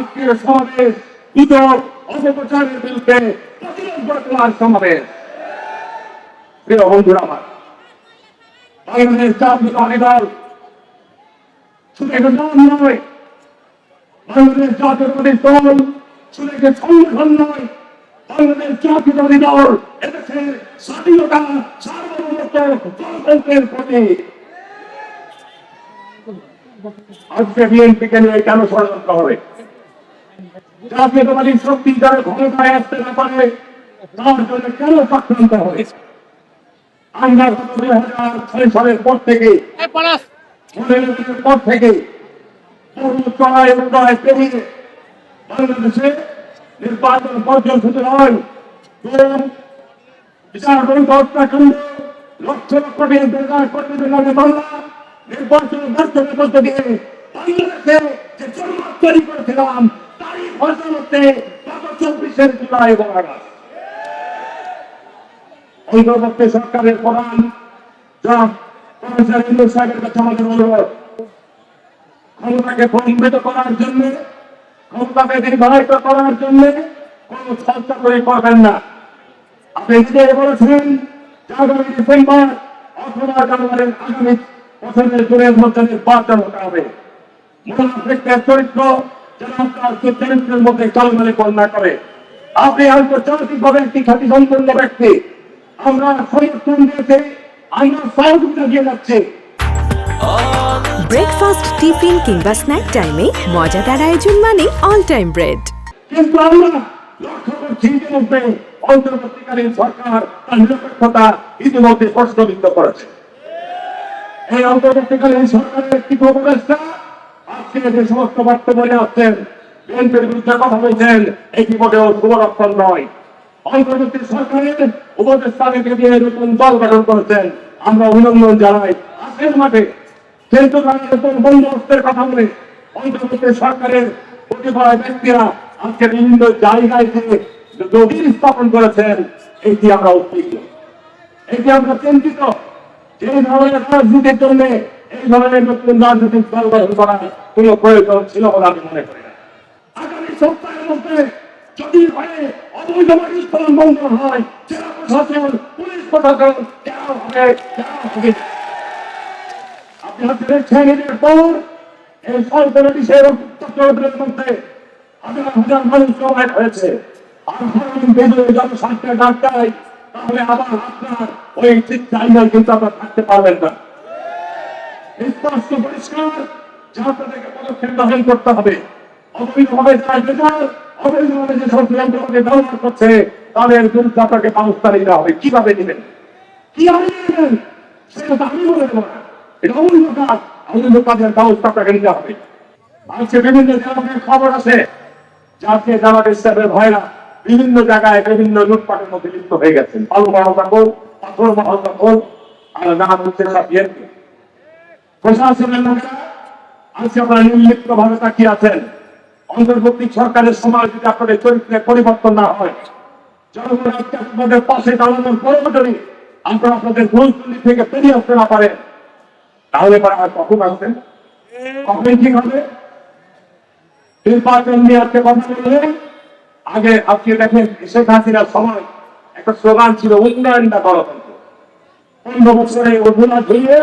আজকের সমাবেশ গুজব অপপ্রচারের বিরুদ্ধে প্রতিরোধ গড়ে তোলার সমাবেশ। প্রিয় বন্ধুরা আমার, বাংলাদেশ জাতীয়তাবাদী দল শুধু একটা নাম নয়, বাংলাদেশ জাতীয়তাবাদী দল শুধু একটা সংগঠন নয়, বাংলাদেশ জাতীয়তাবাদী দল এদেশের স্বাধীনতা, সার্বভৌমত্ব, গণতন্ত্রের প্রতীক। আজকে বিএনপিকে নিয়ে কেন ষড়যন্ত্র হবে? জাতীয়তাবাদী শক্তি যারা ক্ষমতায় আসতে না পারে তার জন্য কেন চক্রান্ত হবে? আমরা 2006 সালের পর থেকে চড়াই উন্নয়ন পেরিয়ে বাংলাদেশে নির্বাচন বর্জন শুধু নয়, বিচারপতি হত্যাকাণ্ড, লক্ষ লক্ষ কর্মীদের নামে মামলা, নির্বাচন বর্জনের মধ্য দিয়ে বাংলাদেশে যে জনমত তৈরি করেছিলাম তারই ফসল হচ্ছে গত 24 জুলাই এবং আগস্ট। অন্তর্বর্তী সরকারের প্রধান প্রফেসর ইউনূস সাহেবের কাছে আমাদের অনুরোধ, ক্ষমতাকে প্রলম্বিত করার জন্য, ক্ষমতাকে দীর্ঘায়িত করার জন্য কোন চর্চা তৈরি করবেন না। আপনি নিজে বলেছেন আগামী ডিসেম্বর অথবা জানুয়ারির আগামী বছরের জুনের মধ্যে নির্বাচন হতে হবে। মুনাফিকদের চরিত্র যেন আপনার চরিত্রের মধ্যে কালমালি কন্যা করে। আপনি আন্তর্জাতিকভাবে একটি খ্যাতি সম্পন্ন ব্যক্তি, আমরা সমর্থন দিয়েছি, আমরা সহযোগিতা দিয়ে যাচ্ছি। ব্রেকফাস্ট, টিফিন কিংবা স্ন্যাক টাইমে মজাদার আয়োজন মানে অল টাইম ব্রেড। কিন্তু আমরা লক্ষ্য করছি ইতিমধ্যে অন্তর্বর্তীকালীন সরকার তার নিরপেক্ষতা ইতিমধ্যে প্রশ্নবিদ্ধ করেছে। এই অন্তর্বর্তীকালীন সরকারের একটি উপদেষ্টা আজকে যে সমস্ত বক্তব্য বলে আসছেন, বিএনপির বিরুদ্ধে কথা বলছেন, এটি মোটেও শুভলক্ষণ নয়। অন্তর্বর্তী সরকারের উপদেষ্টাকে দিয়ে নতুন দল গঠন করেছেন, আমরা অভিনন্দন জানাই। আজকের মাঠে কিন্তু নতুন বন্দোবস্তের কথা বলে অন্তর্বর্তী সরকারের কতিপয় ব্যক্তিরা আজকে বিভিন্ন জায়গায় নদীর স্থাপন করেছেন, এটি আমরা উদ্বিগ্ন, এটি আমরা চিন্তিত। এই ধরনের রাজনীতির জন্য এই ধরনের নতুন রাজনৈতিক দল গঠন করার কোন প্রয়োজন ছিল বলে আমি মনে করি না। আগামী সপ্তাহের মধ্যে যদি হয় অবৈধ মাটিস্খলন বন্ধ হয়, জেলা প্রশাসন, পুলিশ প্রশাসন হবে। আপনি হচ্ছে দেখছেন এর পর এই সরকারের বিষয়ের চক্রবর্তীর মধ্যে হাজার হাজার মানুষ জমায়েত হয়েছে। আর জনস্বাস্থ্যের ডাক দেয়, তাহলে আবার আপনার ওই ঠিক জায়গায় কিন্তু আপনার থাকতে পারবেন না। স্পষ্ট পরিষ্কার যে আপনাদেরকে পদক্ষেপ গ্রহণ করতে হবে। অবৈধভাবে অবৈধভাবে যে সব যন্ত্রপাতি ব্যবহার করছে তাদের বিরুদ্ধে আপনাকে ব্যবস্থা নিতে হবে। কিভাবে নেবেন, কিভাবে নেবেন সেটা তো আমি বলে দেবো না, এটা অমূল্য কাজ। অমূল্য কাজের ব্যবস্থা আপনাকে নিতে হবে। আজকে বিভিন্ন জায়গায় খবর আছে যাকে জামাত ইসলামের ভয়রা বিভিন্ন জায়গায় বিভিন্ন লুটপাটের মধ্যে লিপ্ত হয়ে গেছেন। বালু মহল দখল, পাথর মহল দখল, আর নাম হচ্ছে বিএনপি প্রশাসনের লোকেরা আজকে আপনারা নির্লিপ্ত ভাবে তাকিয়ে আছেন। অন্তর্বর্তী সরকারের সময় যদি আপনাদের চরিত্রের পরিবর্তন না হয়, জনগণ আজকে আপনাদের পাশে দাঁড়ানোর পরবর্তী আপনারা আপনাদের ভুলগুলি থেকে বেরিয়ে আসতে না পারেন, তাহলে পরে আর কখন আসবেন, কখন ঠিক হবে? নির্বাচন নিয়ে আজকে কথা বললে আগে আজকে দেখেন শেখ হাসিনার সময় একটা স্লোগান ছিল উন্নয়ন না গণতন্ত্র। 15 বছরে অধুনা ধরিয়ে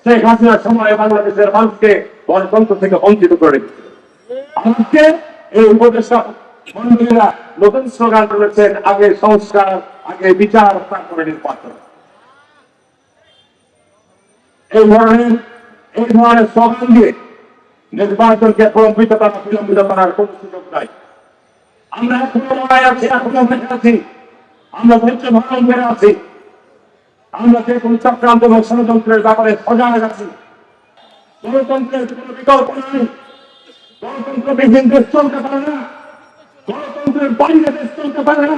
শেখ হাসিনার সময় বাংলাদেশের মানুষকে গণতন্ত্র থেকে বঞ্চিত করে দিচ্ছিল। আজকে এই উপদেষ্টা মন্ত্রীরা নতুন স্লোগান তুলেছেন, আগে সংস্কার, আগে বিচার, তারপরে নির্বাচন। এই ধরনের স্লোগান দিয়ে নির্বাচনকে প্রলম্বিত করা, বিলম্বিত করার কোন সুযোগ নাই। আমরা এখনো লড়াই আছি, এখনো বেঁচে আছি, আমরা ধৈর্য ধারণ করে আছি, আমরা যে কোন চক্রান্ত এবং ষড়যন্ত্রের ব্যাপারে সজাগ আছি। গণতন্ত্রের কোন বিকল্প নেই, গণতন্ত্রবিহীন দেশ চলতে পারে না, গণতন্ত্রের বাইরে দেশ চলতে পারে না।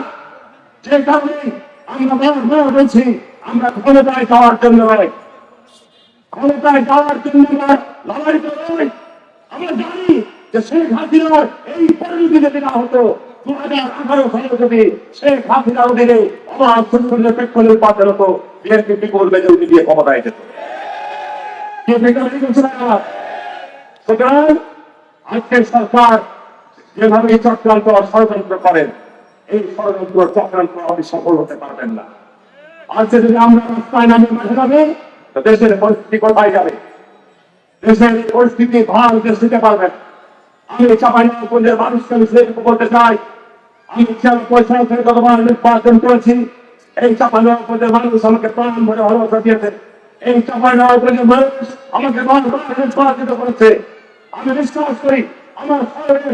যে কারণে আমরা বারবার বলছি, আমরা ক্ষমতায় যাওয়ার জন্য নয়, ক্ষমতায় যাওয়ার জন্য লড়াই তো নয়। আমরা জানি যে শেখ হাসিনার এই পরিণতি যদি না হতো, 2018 সালে যদি শেখ হাসিনার অধীনে অবাধ সুষ্ঠু নিরপেক্ষ নির্বাচন হতো, বিএনপি বিপুল মেজরিটি দিয়ে ক্ষমতায় যেত। সুতরাং আজকের সরকার যেভাবে এই চক্রান্ত ষড়যন্ত্র করেন, এই ষড়যন্ত্র চক্রান্ত আপনি সফল হতে পারবেন না। আজকে যদি আমরা রাস্তায় নামে মাঠে নামে, তো দেশের পরিস্থিতি কোথায় যাবে? দেশের পরিস্থিতি ভালো দেশ দিতে পারবেন। আমি চাঁপাইনবাবগঞ্জের মানুষকে আমি সেটুকু বলতে চাই, আমি 96 সাল থেকে যতবার নির্বাচন করেছি, এই চাঁপাইনবাবগঞ্জের মানুষ আমাকে প্রাণ ভরে ভালোবাসা দিয়েছে। এই চাঁপাইনবাবগঞ্জের মানুষ আমাকে বারবার নির্বাচিত করেছে। আমি বিশ্বাস করি আমার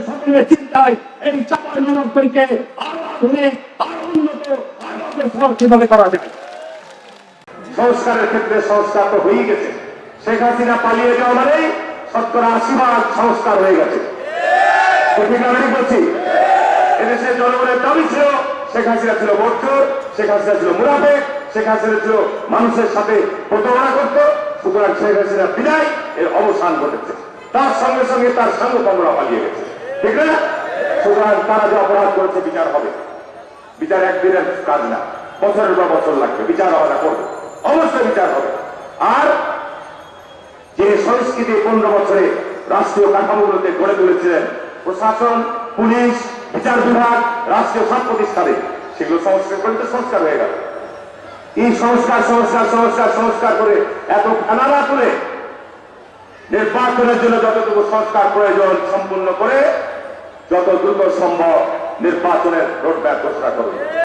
সকলের চিন্তায় এই চাঁপাইনবাবগঞ্জকে আরো আধুনিক, আরো উন্নত, আরো অগ্রসর কিভাবে করা যায়। সংস্কারের ক্ষেত্রে সংস্কার তো হয়েই গেছে। শেখ হাসিনা পালিয়ে যাওয়া মানে 70-80% সংস্কার হয়ে গেছে। আমি বলছি, এদেশের জনগণের দাবি ছিল শেখ হাসিনা ছিল বর্ষর, শেখ হাসিনা ছিল মুনাফেক, শেখ হাসিনা ছিল মানুষের সাথে প্রতারণা করত। সুতরাং শেখ হাসিনা বিদায় এর অবসান ঘটেছে, তার সঙ্গে সঙ্গে তার সাংবাদিকরা পালিয়ে গেছে, ঠিক না? সুতরাং তারা যে অপরাধ করেছে বিচার হবে। বিচার একদিনের কাজ না, বছরের পর বছর লাগবে। বিচার আমরা করবো, অবশ্যই বিচার হবে। আর যে সংস্কৃতি 15 বছরে রাষ্ট্রীয় কাঠামোগুলোতে গড়ে তুলেছিলেন, প্রশাসন, পুলিশ, বিচার বিভাগ, রাষ্ট্রীয় সব প্রতিষ্ঠানে, সেগুলো সংস্কার করে তো সংস্কার হয়ে গেল। এই সংস্কার সংস্কার সংস্কার সংস্কার করে এত খানারা তুলে নির্বাচনের জন্য যতটুকু সংস্কার প্রয়োজন সম্পূর্ণ করে যত দ্রুত সম্ভব নির্বাচনের রোডম্যাপ ঘোষণা করবে।